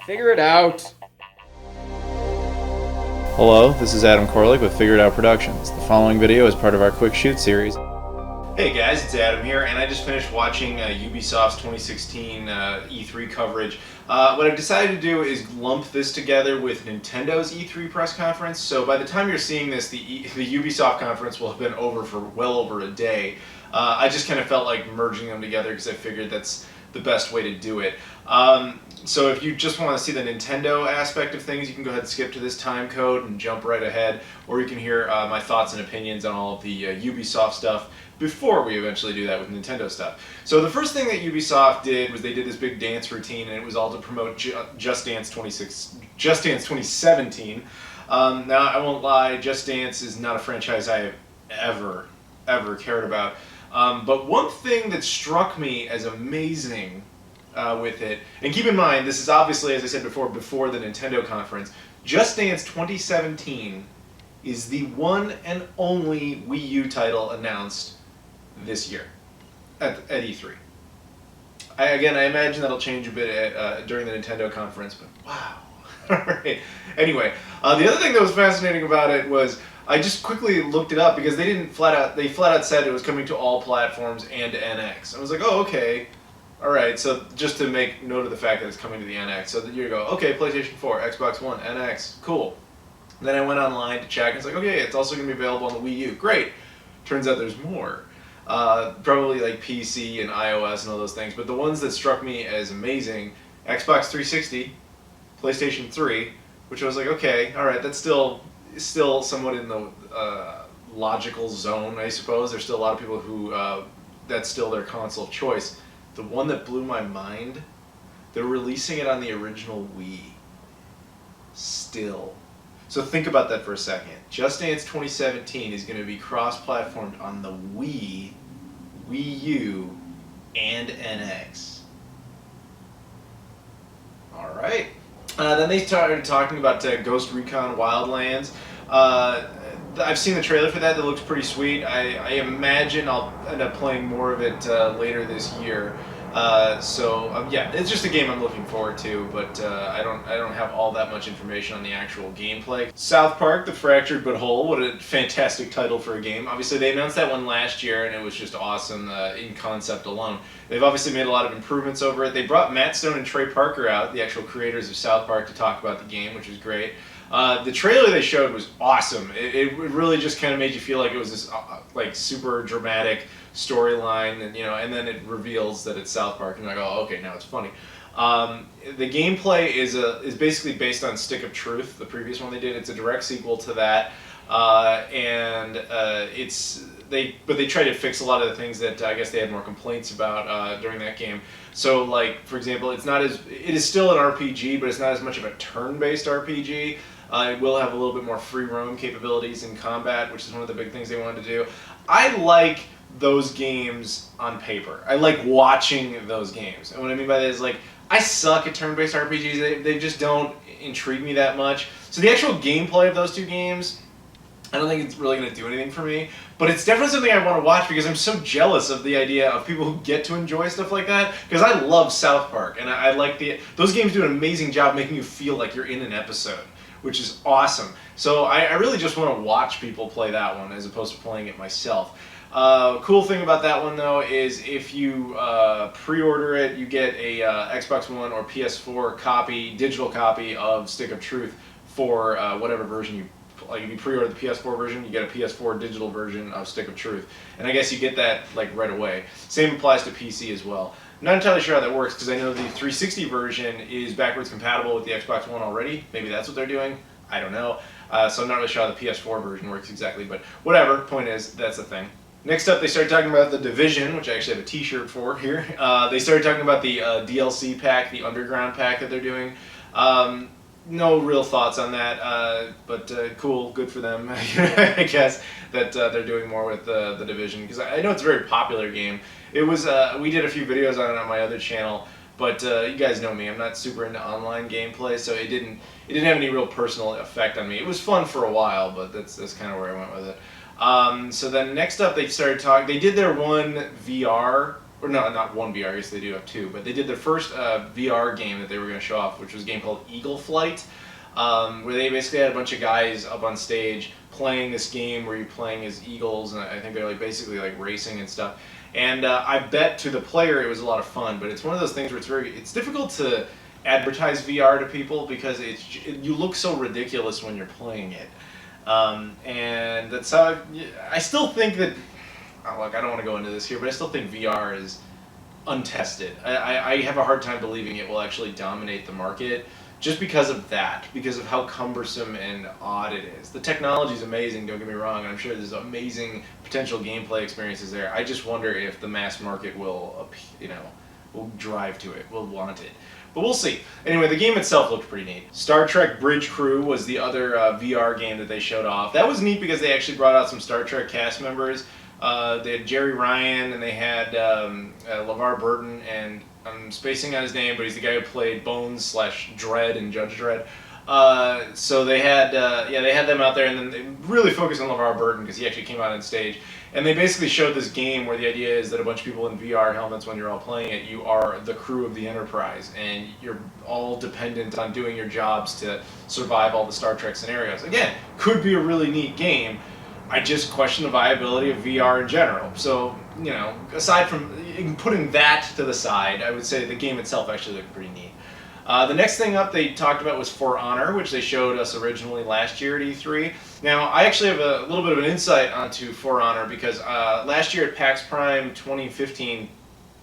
Figure it out. Hello, this is Adam Koralik with Figure It Out Productions. The following video is part of our Quick Shoot series. Hey guys, it's Adam here, and I just finished watching Ubisoft's 2016 E3 coverage. What I've decided to do is lump this together with Nintendo's E3 press conference. So by the time you're seeing this, the Ubisoft conference will have been over for well over a day. I just kind of felt like merging them together because I figured that's the best way to do it. So if you just want to see the Nintendo aspect of things, you can go ahead and skip to this time code and jump right ahead, or you can hear my thoughts and opinions on all of the Ubisoft stuff before we eventually do that with Nintendo stuff. So the first thing that Ubisoft did was they did this big dance routine, and it was all to promote Just Dance 2017. Now I won't lie, Just Dance is not a franchise I have ever cared about. But one thing that struck me as amazing with it, and keep in mind, this is obviously, as I said before the Nintendo conference, Just Dance 2017 is the one and only Wii U title announced this year at E3. I imagine that'll change a bit during the Nintendo conference, but wow. Alright. Anyway, the other thing that was fascinating about it was I just quickly looked it up because they flat out said it was coming to all platforms and NX. I was like, oh, okay. Alright, so just to make note of the fact that it's coming to the NX. So you go, okay, PlayStation 4, Xbox One, NX, cool. And then I went online to check and it's like, okay, it's also going to be available on the Wii U. Great. Turns out there's more. Probably like PC and iOS and all those things. But the ones that struck me as amazing, Xbox 360, PlayStation 3, which I was like, okay, alright, that's still somewhat in the logical zone, I suppose. There's still a lot of people who, that's still their console of choice. The one that blew my mind, they're releasing it on the original Wii. Still. So think about that for a second. Just Dance 2017 is going to be cross-platformed on the Wii, Wii U, and NX. Alright. Then they started talking about Ghost Recon Wildlands. I've seen the trailer for that. That looks pretty sweet. I imagine I'll end up playing more of it later this year. Yeah, it's just a game I'm looking forward to, but I don't have all that much information on the actual gameplay. South Park: The Fractured But Whole. What a fantastic title for a game. Obviously, they announced that one last year, and it was just awesome in concept alone. They've obviously made a lot of improvements over it. They brought Matt Stone and Trey Parker out, the actual creators of South Park, to talk about the game, which was great. The trailer they showed was awesome. It really just kind of made you feel like it was this like super dramatic storyline, and then it reveals that it's South Park, and you're like, oh, okay, now it's funny. The gameplay is basically based on Stick of Truth, the previous one they did. It's a direct sequel to that, they tried to fix a lot of the things that I guess they had more complaints about during that game. So, like, for example, it is still an RPG, but it's not as much of a turn-based RPG. It will have a little bit more free roam capabilities in combat, which is one of the big things they wanted to do. I like those games on paper. I like watching those games. And what I mean by that is, like, I suck at turn-based RPGs. They just don't intrigue me that much. So the actual gameplay of those two games, I don't think it's really going to do anything for me, but it's definitely something I want to watch because I'm so jealous of the idea of people who get to enjoy stuff like that, because I love South Park, and I like those games do an amazing job making you feel like you're in an episode, which is awesome. So I really just want to watch people play that one as opposed to playing it myself. Cool thing about that one, though, is if you pre-order it, you get a Xbox One or PS4 digital copy of Stick of Truth for whatever version you. Like, if you pre-order the PS4 version, you get a PS4 digital version of Stick of Truth. And I guess you get that, like, right away. Same applies to PC as well. I'm not entirely sure how that works, because I know the 360 version is backwards compatible with the Xbox One already. Maybe that's what they're doing. I don't know. So I'm not really sure how the PS4 version works exactly, but whatever. Point is, that's the thing. Next up, they started talking about The Division, which I actually have a t-shirt for here. They started talking about the DLC pack, the Underground pack that they're doing. No real thoughts on that, but cool, good for them, I guess, that they're doing more with The Division, because I know it's a very popular game. It was, we did a few videos on it on my other channel, but you guys know me, I'm not super into online gameplay, so it didn't have any real personal effect on me. It was fun for a while, but that's kind of where I went with it. So then next up they started talking, they did their one VR or no, not one VR, I guess they do have two, but they did their first VR game that they were going to show off, which was a game called Eagle Flight, where they basically had a bunch of guys up on stage playing this game where you're playing as eagles, and I think they're like basically like racing and stuff. And I bet to the player it was a lot of fun, but it's one of those things where it's difficult to advertise VR to people because you look so ridiculous when you're playing it. And that's how I still think that, look, I don't want to go into this here, but I still think VR is untested. I have a hard time believing it will actually dominate the market just because of that, because of how cumbersome and odd it is. The technology is amazing, don't get me wrong, and I'm sure there's amazing potential gameplay experiences there. I just wonder if the mass market will drive to it, will want it. But we'll see. Anyway, the game itself looked pretty neat. Star Trek Bridge Crew was the other VR game that they showed off. That was neat because they actually brought out some Star Trek cast members. They had Jerry Ryan, and they had LeVar Burton, and I'm spacing on his name, but he's the guy who played Bones / Dredd in Judge Dredd. So they had they had them out there, and then they really focused on LeVar Burton because he actually came out on stage. And they basically showed this game where the idea is that a bunch of people in VR helmets, when you're all playing it, you are the crew of the Enterprise, and you're all dependent on doing your jobs to survive all the Star Trek scenarios. Again, could be a really neat game. I just question the viability of VR in general. So, aside from putting that to the side, I would say the game itself actually looked pretty neat. The next thing up they talked about was For Honor, which they showed us originally last year at E3. Now, I actually have a little bit of an insight onto For Honor because last year at PAX Prime 2015,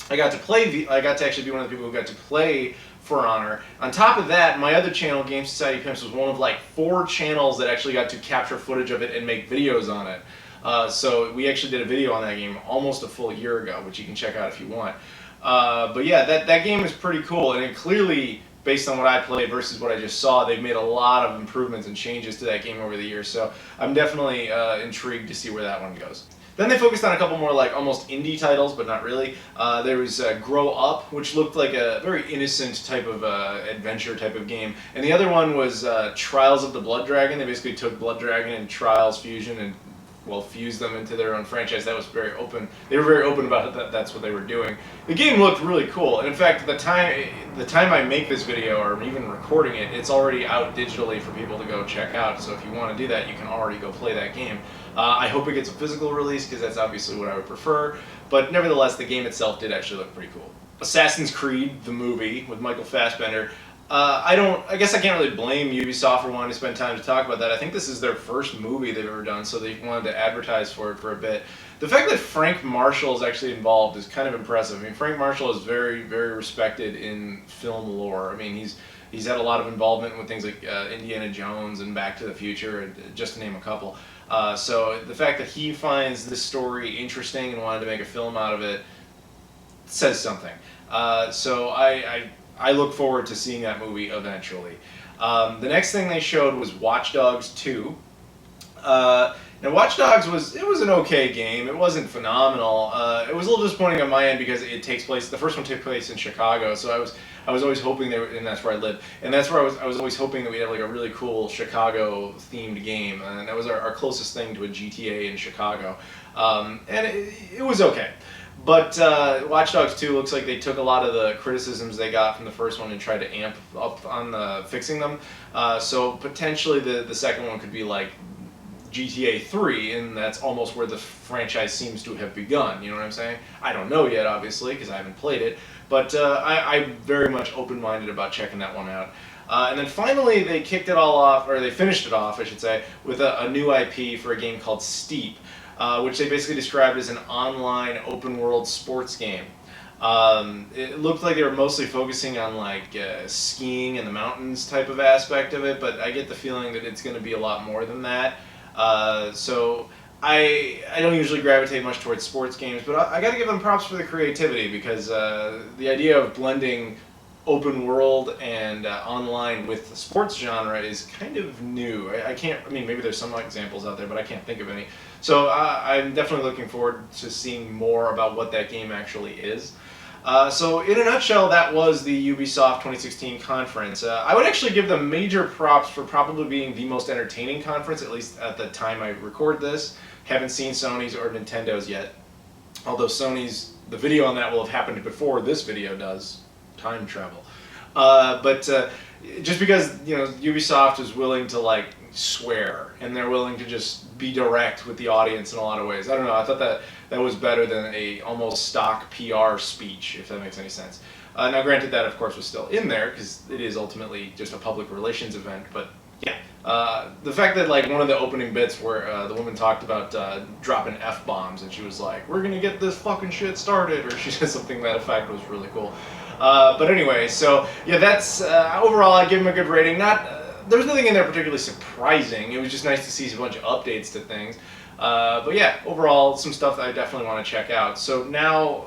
I got to actually be one of the people who got to play For Honor. On top of that, my other channel, Game Society Pimps, was one of like 4 channels that actually got to capture footage of it and make videos on it. So we actually did a video on that game almost a full year ago, which you can check out if you want. But yeah, that game is pretty cool, and it clearly, based on what I played versus what I just saw, they've made a lot of improvements and changes to that game over the years, so I'm definitely intrigued to see where that one goes. Then they focused on a couple more like almost indie titles, but not really. There was Grow Up, which looked like a very innocent type of adventure type of game, and the other one was Trials of the Blood Dragon. They basically took Blood Dragon and Trials Fusion and fused them into their own franchise. That was very open. They were very open about it, that's what they were doing. The game looked really cool, and in fact, the time I make this video, or even recording it, it's already out digitally for people to go check out, so if you want to do that, you can already go play that game. I hope it gets a physical release, because that's obviously what I would prefer, but nevertheless, the game itself did actually look pretty cool. Assassin's Creed, the movie, with Michael Fassbender. I guess I can't really blame Ubisoft for wanting to spend time to talk about that. I think this is their first movie they've ever done, so they wanted to advertise for it for a bit. The fact that Frank Marshall is actually involved is kind of impressive. I mean, Frank Marshall is very, very respected in film lore. I mean, he's had a lot of involvement with things like Indiana Jones and Back to the Future, just to name a couple. So the fact that he finds this story interesting and wanted to make a film out of it says something. So I look forward to seeing that movie eventually. The next thing they showed was Watch Dogs 2. Now, Watch Dogs was an okay game. It wasn't phenomenal. It was a little disappointing on my end because the first one took place in Chicago, so I was always hoping and that's where I live, and that's where I was always hoping that we'd have like a really cool Chicago themed game, and that was our closest thing to a GTA in Chicago, and it was okay. But Watch Dogs 2 looks like they took a lot of the criticisms they got from the first one and tried to amp up on fixing them. So potentially the second one could be like GTA 3, and that's almost where the franchise seems to have begun. You know what I'm saying? I don't know yet, obviously, because I haven't played it. But I'm very much open-minded about checking that one out. And then finally, they kicked it all off, or they finished it off, I should say, with a new IP for a game called Steep. Which they basically described as an online open-world sports game. It looked like they were mostly focusing on like skiing in the mountains type of aspect of it, but I get the feeling that it's going to be a lot more than that. So I don't usually gravitate much towards sports games, but I got to give them props for the creativity because the idea of blending open world and online with the sports genre is kind of new. I mean, maybe there's some examples out there, but I can't think of any. So I'm definitely looking forward to seeing more about what that game actually is. So in a nutshell, that was the Ubisoft 2016 conference. I would actually give them major props for probably being the most entertaining conference, at least at the time I record this. Haven't seen Sony's or Nintendo's yet, although Sony's the video on that will have happened before this video does. Time travel. But just because, you know, Ubisoft is willing to like swear and they're willing to just be direct with the audience in a lot of ways. I don't know. I thought that was better than a almost stock PR speech, if that makes any sense. Now, granted, that of course was still in there because it is ultimately just a public relations event. But yeah, the fact that like one of the opening bits where the woman talked about dropping F-bombs and she was like, "We're gonna get this fucking shit started," or she said something to that effect, was really cool. But anyway, so yeah, that's overall I'd give him a good rating. There was nothing in there particularly surprising. It was just nice to see a bunch of updates to things. But yeah, overall some stuff that I definitely want to check out. So now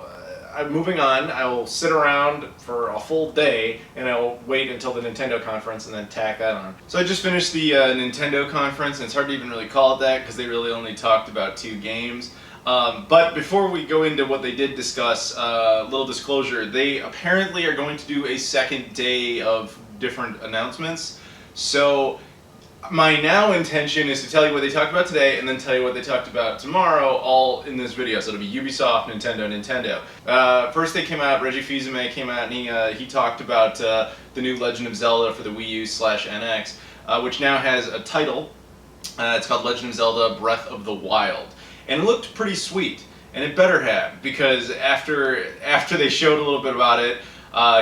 I'm moving on. I will sit around for a full day and I will wait until the Nintendo conference and then tack that on. So I just finished the Nintendo conference, and it's hard to even really call it that because they really only talked about 2 games. But before we go into what they did discuss, little disclosure, they apparently are going to do a second day of different announcements. So my now intention is to tell you what they talked about today and then tell you what they talked about tomorrow, all in this video. So it'll be Ubisoft, Nintendo. First they came out, Reggie Fils-Aimé came out and he talked about the new Legend of Zelda for the Wii U/NX, which now has a title. It's called Legend of Zelda Breath of the Wild. And it looked pretty sweet, and it better have, because after they showed a little bit about it,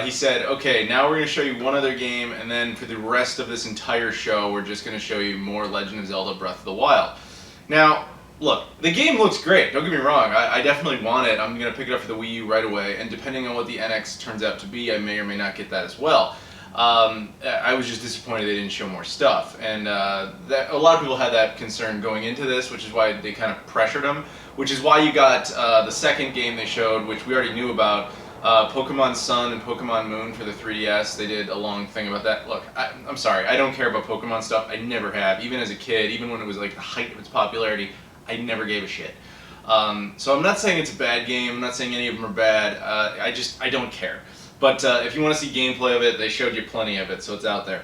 he said, okay, now we're going to show you one other game, and then for the rest of this entire show, we're just going to show you more Legend of Zelda Breath of the Wild. Now, look, the game looks great, don't get me wrong, I definitely want it. I'm going to pick it up for the Wii U right away, and depending on what the NX turns out to be, I may or may not get that as well. I was just disappointed they didn't show more stuff, and a lot of people had that concern going into this, which is why they kind of pressured them, which is why you got the second game they showed, which we already knew about, Pokemon Sun and Pokemon Moon for the 3DS. They did a long thing about that. Look, I'm sorry, I don't care about Pokemon stuff. I never have, even as a kid, even when it was like the height of its popularity, I never gave a shit. So I'm not saying it's a bad game, I'm not saying any of them are bad, I don't care. But if you want to see gameplay of it, they showed you plenty of it, so it's out there.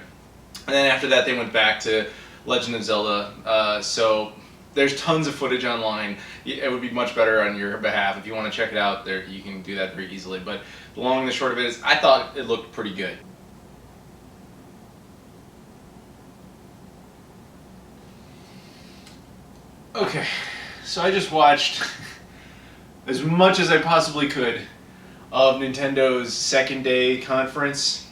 And then after that, they went back to Legend of Zelda. So there's tons of footage online. It would be much better on your behalf. If you want to check it out, there you can do that very easily. But the long and the short of it is, I thought it looked pretty good. Okay, so I just watched as much as I possibly could of Nintendo's second day conference.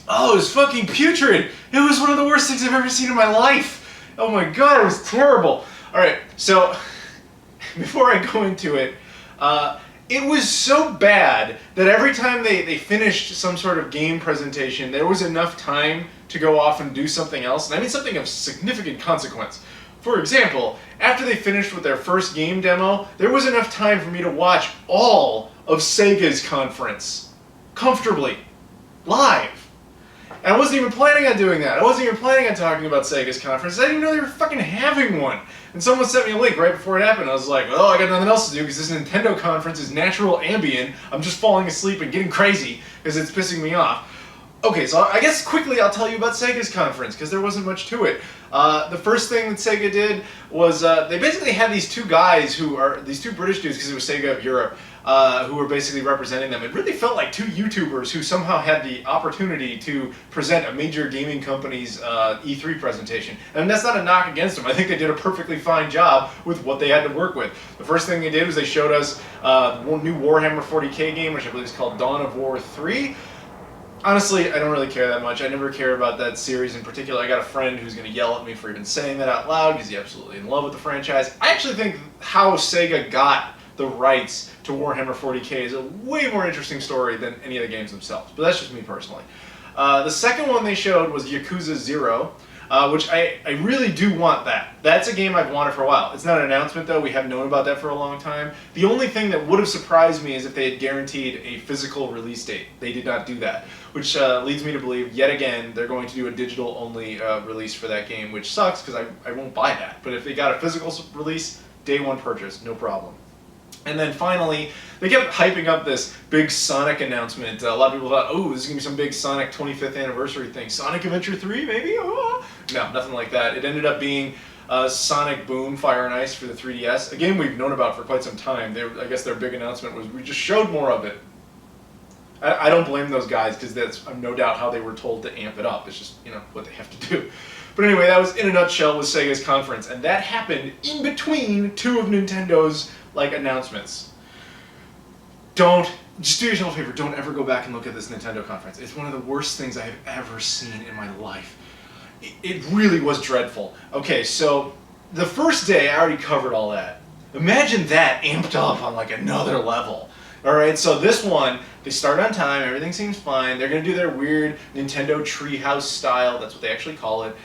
Oh, it was fucking putrid! It was one of the worst things I've ever seen in my life! Oh my god, it was terrible! Alright, so before I go into it, it was so bad that every time they finished some sort of game presentation, there was enough time to go off and do something else, and I mean something of significant consequence. For example, after they finished with their first game demo, there was enough time for me to watch all of Sega's conference. Comfortably. Live. And I wasn't even planning on doing that. I wasn't even planning on talking about Sega's conference. I didn't even know they were fucking having one. And someone sent me a link right before it happened. I was like, oh, I got nothing else to do because this Nintendo conference is natural ambient. I'm just falling asleep and getting crazy because it's pissing me off. Okay, so I guess quickly I'll tell you about Sega's conference because there wasn't much to it. The first thing that Sega did was they basically had these two guys who are, these two British dudes because it was Sega of Europe, who were basically representing them. It really felt like two YouTubers who somehow had the opportunity to present a major gaming company's E3 presentation. And that's not a knock against them. I think they did a perfectly fine job with what they had to work with. The first thing they did was they showed us one new Warhammer 40k game, which I believe is called Dawn of War 3. Honestly, I don't really care that much. I never care about that series in particular. I got a friend who's going to yell at me for even saying that out loud because he's absolutely in love with the franchise. I actually think how Sega got the rights to Warhammer 40k is a way more interesting story than any of the games themselves. But that's just me personally. The second one they showed was Yakuza 0, which I really do want that. That's a game I've wanted for a while. It's not an announcement though, we have known about that for a long time. The only thing that would have surprised me is if they had guaranteed a physical release date. They did not do that, which leads me to believe, yet again, they're going to do a digital only release for that game, which sucks because I won't buy that. But if they got a physical release, day one purchase, no problem. And then finally, they kept hyping up this big Sonic announcement. A lot of people thought, oh, this is going to be some big Sonic 25th anniversary thing. Sonic Adventure 3, maybe? Oh. No, nothing like that. It ended up being Sonic Boom Fire and Ice for the 3DS, a game we've known about for quite some time. I guess their big announcement was we just showed more of it. I don't blame those guys because that's no doubt how they were told to amp it up. It's just, you know, what they have to do. But anyway, that was in a nutshell with Sega's conference, and that happened in between two of Nintendo's like announcements. Just do yourself a favor, don't ever go back and look at this Nintendo conference. It's one of the worst things I have ever seen in my life. It really was dreadful. Okay, so the first day I already covered all that. Imagine that amped up on like another level. Alright, so this one, they start on time, everything seems fine. They're going to do their weird Nintendo Treehouse style, that's what they actually call it,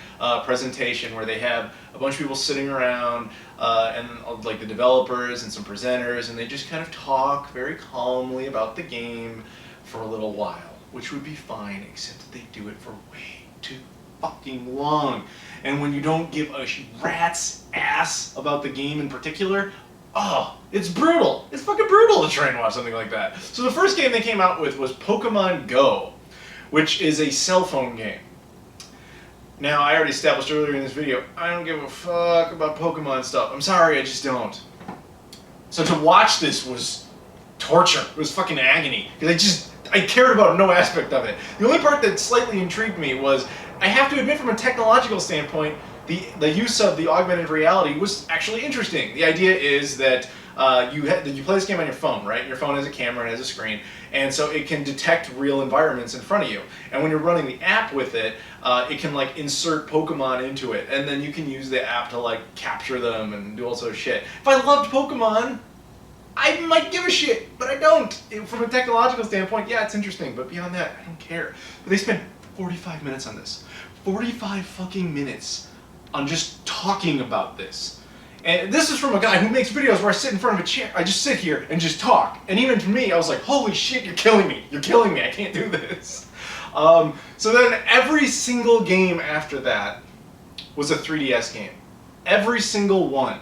presentation where they have a bunch of people sitting around and like the developers and some presenters, and they just kind of talk very calmly about the game for a little while, which would be fine, except that they do it for way too fucking long. And when you don't give a rat's ass about the game in particular, oh, it's brutal. It's fucking brutal to try and watch something like that. So the first game they came out with was Pokemon Go, which is a cell phone game. Now, I already established earlier in this video, I don't give a fuck about Pokemon stuff. I'm sorry, I just don't. So to watch this was torture. It was fucking agony. Because I cared about no aspect of it. The only part that slightly intrigued me was, I have to admit from a technological standpoint, the use of the augmented reality was actually interesting. The idea is that you play this game on your phone, right? Your phone has a camera and has a screen, and so it can detect real environments in front of you. And when you're running the app with it, it can like insert Pokemon into it, and then you can use the app to like capture them and do all sorts of shit. If I loved Pokemon, I might give a shit, but I don't. From a technological standpoint, yeah, it's interesting, but beyond that, I don't care. But they spent 45 minutes on this. 45 fucking minutes on just talking about this. And this is from a guy who makes videos where I sit in front of a chair, I just sit here and just talk. And even to me, I was like, holy shit, you're killing me. You're killing me, I can't do this. So then every single game after that was a 3DS game. Every single one.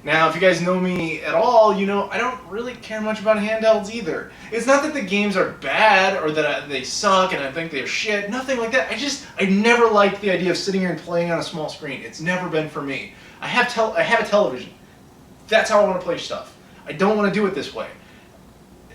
Now, if you guys know me at all, you know I don't really care much about handhelds either. It's not that the games are bad or that they suck and I think they're shit, nothing like that. I never liked the idea of sitting here and playing on a small screen. It's never been for me. I have a television. That's how I want to play stuff. I don't want to do it this way.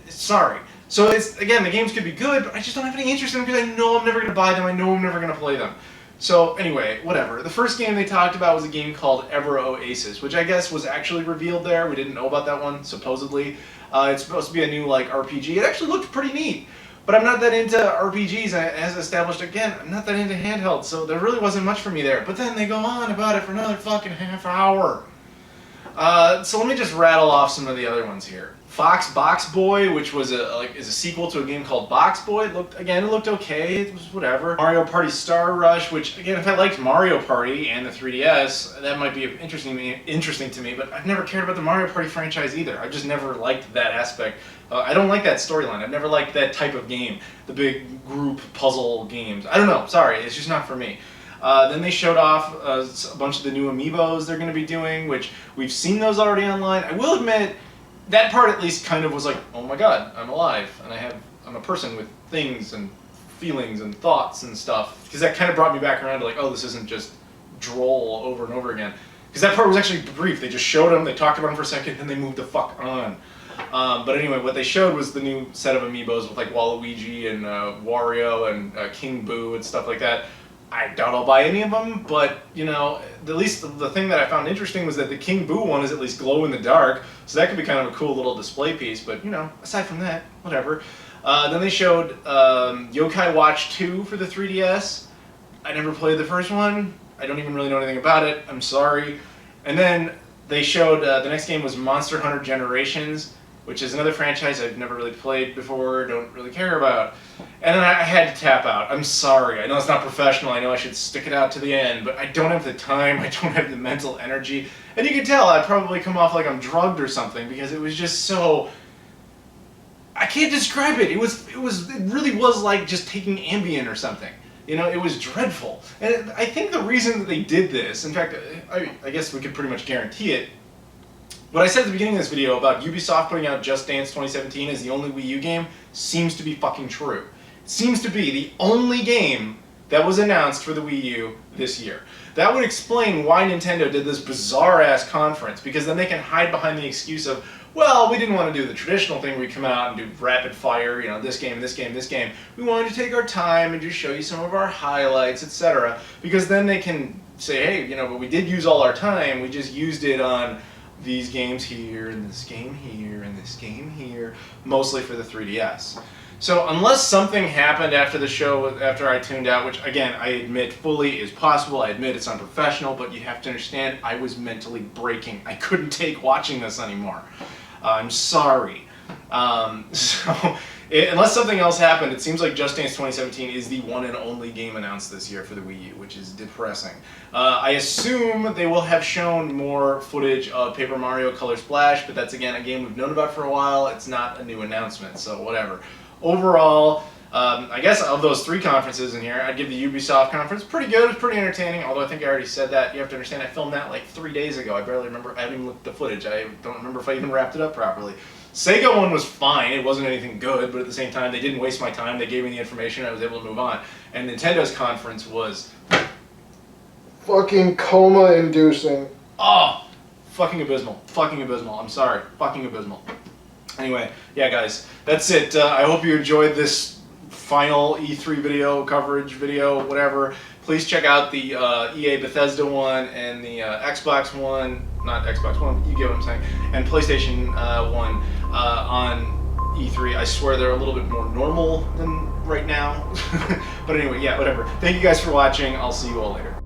Sorry. So again, the games could be good, but I just don't have any interest in them because I know I'm never going to buy them. I know I'm never going to play them. So anyway, whatever. The first game they talked about was a game called Ever Oasis, which I guess was actually revealed there. We didn't know about that one, supposedly. It's supposed to be a new like RPG. It actually looked pretty neat. But I'm not that into RPGs, as established again, I'm not that into handhelds, so there really wasn't much for me there. But then they go on about it for another fucking half hour. So let me just rattle off some of the other ones here. Fox Box Boy, which was is a sequel to a game called Box Boy. It looked okay. It was whatever. Mario Party Star Rush, which again, if I liked Mario Party and the 3DS, that might be interesting to me. But I've never cared about the Mario Party franchise either. I just never liked that aspect. I don't like that storyline. I've never liked that type of game. The big group puzzle games. I don't know. Sorry, it's just not for me. Then they showed off a bunch of the new amiibos they're going to be doing, which we've seen those already online. I will admit, that part at least kind of was like, oh my god, I'm alive, and I'm a person with things and feelings and thoughts and stuff. Because that kind of brought me back around to like, oh, this isn't just droll over and over again. Because that part was actually brief. They just showed them, they talked about them for a second, then they moved the fuck on. But anyway, what they showed was the new set of amiibos with like Waluigi and Wario and King Boo and stuff like that. I doubt I'll buy any of them, but, you know, at least the thing that I found interesting was that the King Boo one is at least glow in the dark, so that could be kind of a cool little display piece, but, you know, aside from that, whatever. Then they showed Yokai Watch 2 for the 3DS. I never played the first one. I don't even really know anything about it. I'm sorry. And then they showed, the next game was Monster Hunter Generations, which is another franchise I've never really played before, don't really care about. And then I had to tap out. I'm sorry. I know it's not professional. I know I should stick it out to the end, but I don't have the time. I don't have the mental energy. And you can tell I'd probably come off like I'm drugged or something because it was just so... I can't describe it. It really was like just taking Ambien or something. You know, it was dreadful. And I think the reason that they did this, in fact, I guess we could pretty much guarantee it, what I said at the beginning of this video about Ubisoft putting out Just Dance 2017 as the only Wii U game seems to be fucking true. It seems to be the only game that was announced for the Wii U this year. That would explain why Nintendo did this bizarre-ass conference, because then they can hide behind the excuse of, well, we didn't want to do the traditional thing where we come out and do rapid fire, this game, this game, this game. We wanted to take our time and just show you some of our highlights, etc. Because then they can say, hey, but we did use all our time, we just used it on these games here, and this game here, and this game here, mostly for the 3DS. So unless something happened after the show, after I tuned out, which again, I admit fully is possible, I admit it's unprofessional, but you have to understand, I was mentally breaking. I couldn't take watching this anymore. I'm sorry. Unless something else happened, it seems like Just Dance 2017 is the one and only game announced this year for the Wii U, which is depressing. I assume they will have shown more footage of Paper Mario Color Splash, but that's again a game we've known about for a while. It's not a new announcement, so whatever. Overall, I guess of those 3 conferences in here, I'd give the Ubisoft conference pretty good. It's pretty entertaining, although I think I already said that. You have to understand, I filmed that like 3 days ago. I barely remember. I haven't even looked at the footage. I don't remember if I even wrapped it up properly. Sega one was fine. It wasn't anything good, but at the same time, they didn't waste my time. They gave me the information. I was able to move on. And Nintendo's conference was fucking coma-inducing. Oh, fucking abysmal. Fucking abysmal. I'm sorry. Fucking abysmal. Anyway, yeah, guys, that's it. I hope you enjoyed this final E3 video, coverage video, whatever. Please check out the EA Bethesda one and the Xbox one, not Xbox One, you get what I'm saying, and PlayStation one on E3. I swear they're a little bit more normal than right now. But anyway, yeah, whatever. Thank you guys for watching. I'll see you all later.